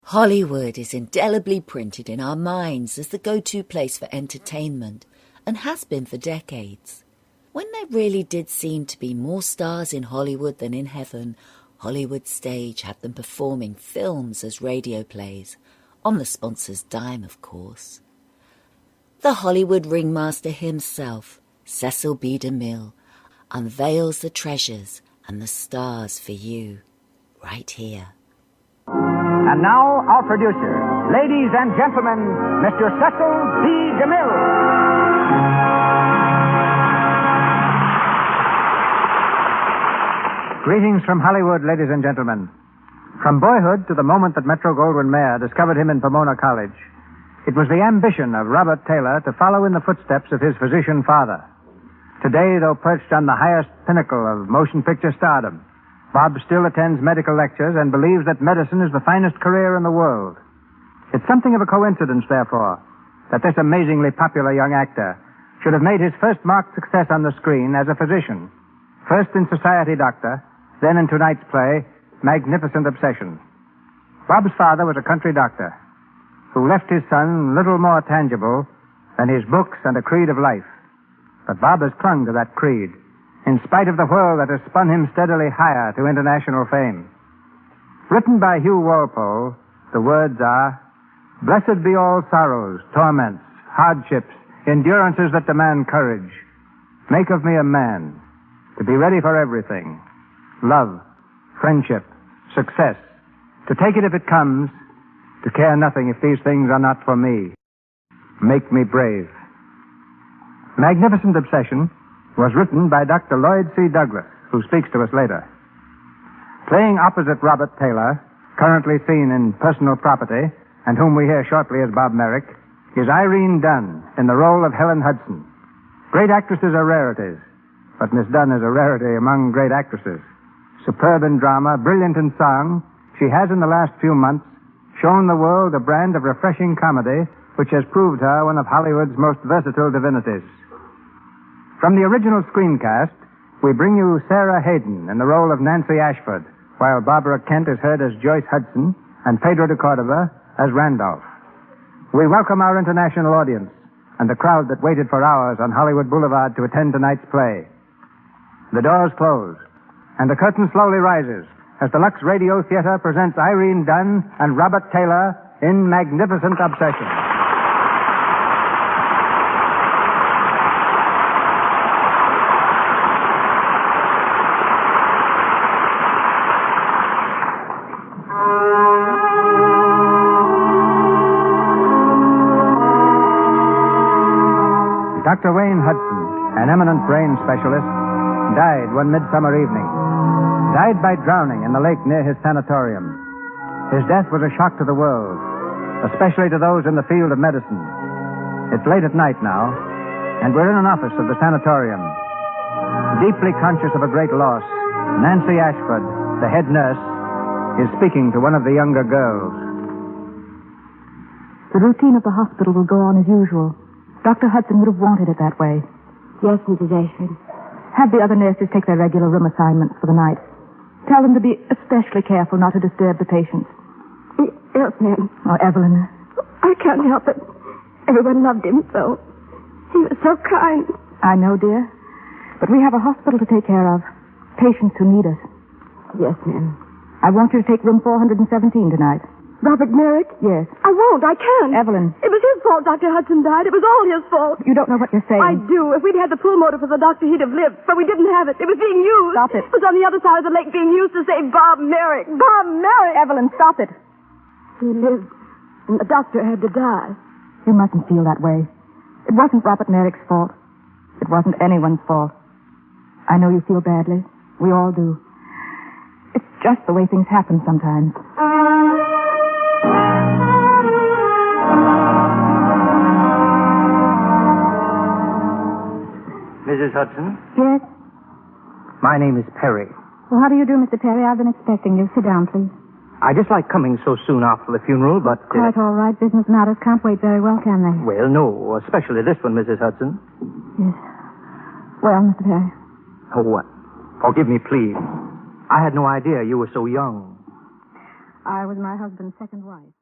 Hollywood is indelibly printed in our minds as the go-to place for entertainment, and has been for decades. When there really did seem to be more stars in Hollywood than in heaven, Hollywood Stage had them performing films as radio plays, on the sponsor's dime, of course. The Hollywood ringmaster himself, Cecil B. DeMille, unveils the treasures and the stars for you, right here. And now, our producer, ladies and gentlemen, Mr. Cecil B. DeMille. Greetings from Hollywood, ladies and gentlemen. From boyhood to the moment that Metro-Goldwyn-Mayer discovered him in Pomona College, it was the ambition of Robert Taylor to follow in the footsteps of his physician father. Today, though perched on the highest pinnacle of motion picture stardom, Bob still attends medical lectures and believes that medicine is the finest career in the world. It's something of a coincidence, therefore, that this amazingly popular young actor should have made his first marked success on the screen as a physician, first in Society Doctor, then in tonight's play, Magnificent Obsession. Bob's father was a country doctor who left his son little more tangible than his books and a creed of life. But Bob has clung to that creed, in spite of the whirl that has spun him steadily higher to international fame. Written by Hugh Walpole, the words are, "Blessed be all sorrows, torments, hardships, endurances that demand courage. Make of me a man, to be ready for everything. Love, friendship, success, to take it if it comes, to care nothing if these things are not for me. Make me brave." Magnificent Obsession was written by Dr. Lloyd C. Douglas, who speaks to us later. Playing opposite Robert Taylor, currently seen in Personal Property, and whom we hear shortly as Bob Merrick, is Irene Dunn in the role of Helen Hudson. Great actresses are rarities, but Miss Dunn is a rarity among great actresses. Superb in drama, brilliant in song, she has in the last few months shown the world a brand of refreshing comedy which has proved her one of Hollywood's most versatile divinities. From the original screencast, we bring you Sarah Hayden in the role of Nancy Ashford, while Barbara Kent is heard as Joyce Hudson and Pedro de Cordova as Randolph. We welcome our international audience and the crowd that waited for hours on Hollywood Boulevard to attend tonight's play. The doors close, and the curtain slowly rises as the Lux Radio Theater presents Irene Dunn and Robert Taylor in Magnificent Obsession. Dr. Wayne Hudson, an eminent brain specialist, died one midsummer evening. Died by drowning in the lake near his sanatorium. His death was a shock to the world, especially to those in the field of medicine. It's late at night now, and we're in an office of the sanatorium. Deeply conscious of a great loss, Nancy Ashford, the head nurse, is speaking to one of the younger girls. The routine of the hospital will go on as usual. Dr. Hudson would have wanted it that way. Yes, Mrs. Ashford. Have the other nurses take their regular room assignments for the night. Tell them to be especially careful not to disturb the patients. Yes, ma'am. Oh, Evelyn. I can't help it. Everyone loved him so. He was so kind. I know, dear. But we have a hospital to take care of. Patients who need us. Yes, ma'am. I want you to take room 417 tonight. Robert Merrick? Yes. I won't. I can't. Evelyn. It was his fault Dr. Hudson died. It was all his fault. You don't know what you're saying. I do. If we'd had the full motive for the doctor, he'd have lived. But we didn't have it. It was being used. Stop it. It was on the other side of the lake being used to save Bob Merrick. Bob Merrick! Evelyn, stop it. He lived, and the doctor had to die. You mustn't feel that way. It wasn't Robert Merrick's fault. It wasn't anyone's fault. I know you feel badly. We all do. It's just the way things happen sometimes. Mrs. Hudson? Yes? My name is Perry. Well, how do you do, Mr. Perry? I've been expecting you. Sit down, please. I dislike coming so soon after the funeral, but... Quite all right. Business matters can't wait very well, can they? Well, no, especially this one, Mrs. Hudson. Yes. Well, Mr. Perry? Oh, what? Forgive me, please. I had no idea you were so young. I was my husband's second wife.